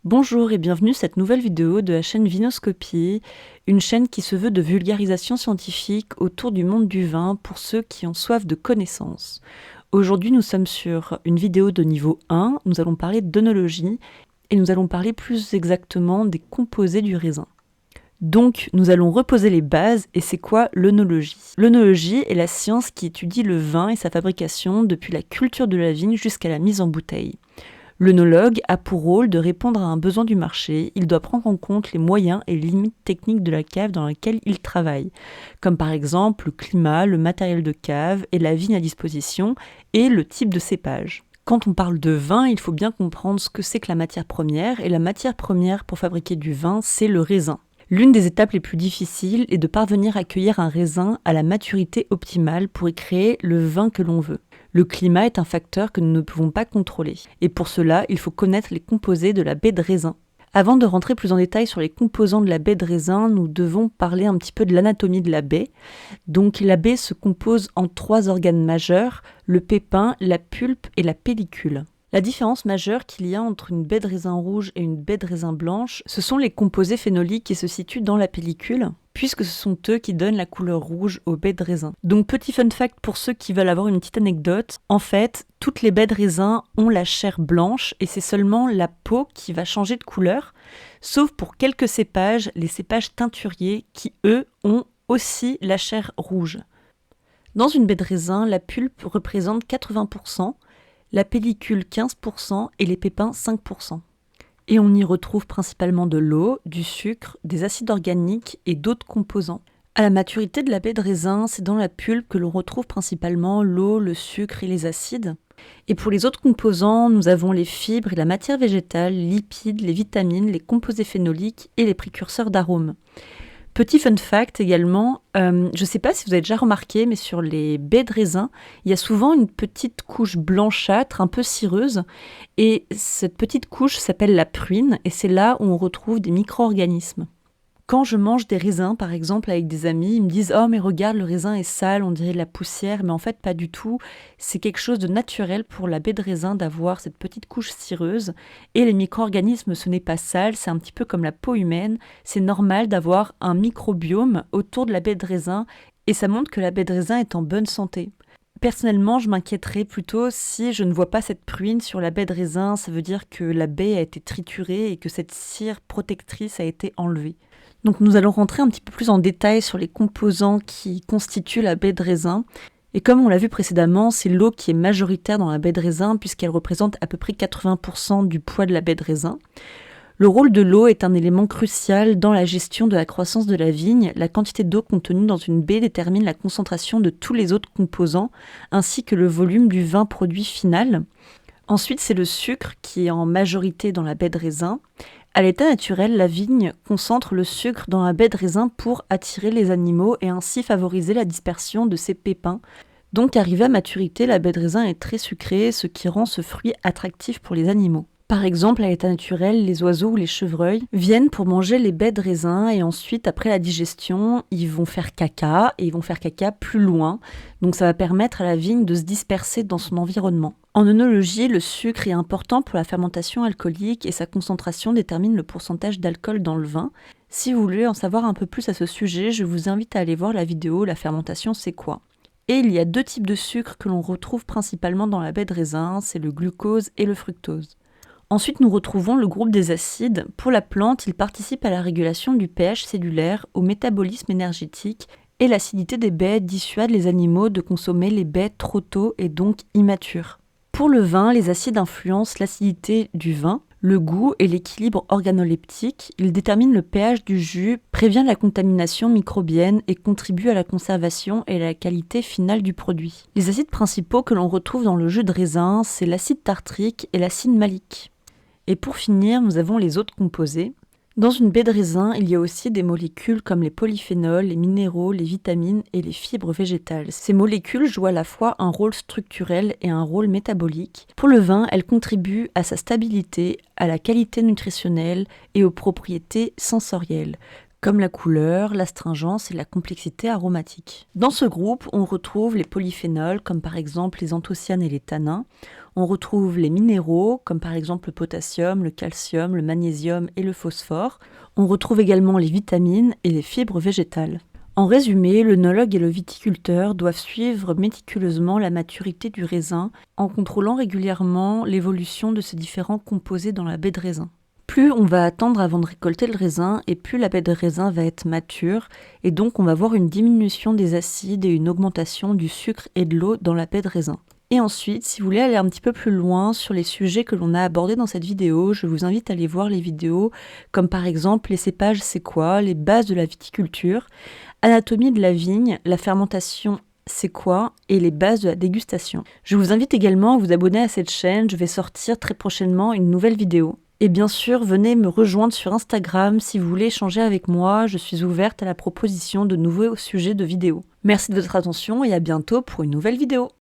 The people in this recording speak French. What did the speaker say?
Bonjour et bienvenue à cette nouvelle vidéo de la chaîne Vinoscopie, une chaîne qui se veut de vulgarisation scientifique autour du monde du vin pour ceux qui ont soif de connaissances. Aujourd'hui, nous sommes sur une vidéo de niveau 1, nous allons parler d'œnologie et nous allons parler plus exactement des composés du raisin. Donc, nous allons reposer les bases et c'est quoi l'œnologie ? L'œnologie est la science qui étudie le vin et sa fabrication depuis la culture de la vigne jusqu'à la mise en bouteille. L'œnologue a pour rôle de répondre à un besoin du marché. Il doit prendre en compte les moyens et les limites techniques de la cave dans laquelle il travaille, comme par exemple le climat, le matériel de cave et la vigne à disposition et le type de cépage. Quand on parle de vin, il faut bien comprendre ce que c'est que la matière première, et la matière première pour fabriquer du vin, c'est le raisin. L'une des étapes les plus difficiles est de parvenir à cueillir un raisin à la maturité optimale pour y créer le vin que l'on veut. Le climat est un facteur que nous ne pouvons pas contrôler, et pour cela, il faut connaître les composés de la baie de raisin. Avant de rentrer plus en détail sur les composants de la baie de raisin, nous devons parler un petit peu de l'anatomie de la baie. Donc la baie se compose en 3 organes majeurs, le pépin, la pulpe et la pellicule. La différence majeure qu'il y a entre une baie de raisin rouge et une baie de raisin blanche, ce sont les composés phénoliques qui se situent dans la pellicule, puisque ce sont eux qui donnent la couleur rouge aux baies de raisin. Donc petit fun fact pour ceux qui veulent avoir une petite anecdote, en fait, toutes les baies de raisin ont la chair blanche et c'est seulement la peau qui va changer de couleur, sauf pour quelques cépages, les cépages teinturiers, qui eux ont aussi la chair rouge. Dans une baie de raisin, la pulpe représente 80%, la pellicule 15% et les pépins 5%. Et on y retrouve principalement de l'eau, du sucre, des acides organiques et d'autres composants. À la maturité de la baie de raisin, c'est dans la pulpe que l'on retrouve principalement l'eau, le sucre et les acides. Et pour les autres composants, nous avons les fibres et la matière végétale, les lipides, les vitamines, les composés phénoliques et les précurseurs d'arômes. Petit fun fact également, je ne sais pas si vous avez déjà remarqué, mais sur les baies de raisin, il y a souvent une petite couche blanchâtre, un peu cireuse, et cette petite couche s'appelle la pruine, et c'est là où on retrouve des micro-organismes. Quand je mange des raisins, par exemple, avec des amis, ils me disent « Oh, mais regarde, le raisin est sale, on dirait de la poussière », mais en fait, pas du tout. C'est quelque chose de naturel pour la baie de raisin d'avoir cette petite couche cireuse. Et les micro-organismes, ce n'est pas sale, c'est un petit peu comme la peau humaine. C'est normal d'avoir un microbiome autour de la baie de raisin, et ça montre que la baie de raisin est en bonne santé. Personnellement, je m'inquiéterais plutôt si je ne vois pas cette pruine sur la baie de raisin. Ça veut dire que la baie a été triturée et que cette cire protectrice a été enlevée. Donc nous allons rentrer un petit peu plus en détail sur les composants qui constituent la baie de raisin. Et comme on l'a vu précédemment, c'est l'eau qui est majoritaire dans la baie de raisin puisqu'elle représente à peu près 80% du poids de la baie de raisin. Le rôle de l'eau est un élément crucial dans la gestion de la croissance de la vigne. La quantité d'eau contenue dans une baie détermine la concentration de tous les autres composants ainsi que le volume du vin produit final. Ensuite, c'est le sucre qui est en majorité dans la baie de raisin. À l'état naturel, la vigne concentre le sucre dans la baie de raisin pour attirer les animaux et ainsi favoriser la dispersion de ces pépins. Donc, arrivé à maturité, la baie de raisin est très sucrée, ce qui rend ce fruit attractif pour les animaux. Par exemple, à l'état naturel, les oiseaux ou les chevreuils viennent pour manger les baies de raisin et ensuite, après la digestion, ils vont faire caca et ils vont faire caca plus loin. Donc ça va permettre à la vigne de se disperser dans son environnement. En œnologie, le sucre est important pour la fermentation alcoolique et sa concentration détermine le pourcentage d'alcool dans le vin. Si vous voulez en savoir un peu plus à ce sujet, je vous invite à aller voir la vidéo « La fermentation, c'est quoi ?» Et il y a 2 types de sucre que l'on retrouve principalement dans la baie de raisin, c'est le glucose et le fructose. Ensuite, nous retrouvons le groupe des acides. Pour la plante, ils participent à la régulation du pH cellulaire, au métabolisme énergétique et l'acidité des baies dissuade les animaux de consommer les baies trop tôt et donc immatures. Pour le vin, les acides influencent l'acidité du vin, le goût et l'équilibre organoleptique. Ils déterminent le pH du jus, préviennent la contamination microbienne et contribuent à la conservation et à la qualité finale du produit. Les acides principaux que l'on retrouve dans le jus de raisin, c'est l'acide tartrique et l'acide malique. Et pour finir, nous avons les autres composés. Dans une baie de raisin, il y a aussi des molécules comme les polyphénols, les minéraux, les vitamines et les fibres végétales. Ces molécules jouent à la fois un rôle structurel et un rôle métabolique. Pour le vin, elles contribuent à sa stabilité, à la qualité nutritionnelle et aux propriétés sensorielles. comme la couleur, l'astringence et la complexité aromatique. Dans ce groupe, on retrouve les polyphénols, comme par exemple les anthocyanes et les tannins. On retrouve les minéraux, comme par exemple le potassium, le calcium, le magnésium et le phosphore. On retrouve également les vitamines et les fibres végétales. En résumé, l'œnologue et le viticulteur doivent suivre méticuleusement la maturité du raisin en contrôlant régulièrement l'évolution de ces différents composés dans la baie de raisin. Plus on va attendre avant de récolter le raisin et plus la baie de raisin va être mature et donc on va voir une diminution des acides et une augmentation du sucre et de l'eau dans la baie de raisin. Et ensuite, si vous voulez aller un petit peu plus loin sur les sujets que l'on a abordés dans cette vidéo, je vous invite à aller voir les vidéos comme par exemple les cépages c'est quoi, les bases de la viticulture, anatomie de la vigne, la fermentation c'est quoi et les bases de la dégustation. Je vous invite également à vous abonner à cette chaîne, je vais sortir très prochainement une nouvelle vidéo. Et bien sûr, venez me rejoindre sur Instagram si vous voulez échanger avec moi, je suis ouverte à la proposition de nouveaux sujets de vidéos. Merci de votre attention et à bientôt pour une nouvelle vidéo.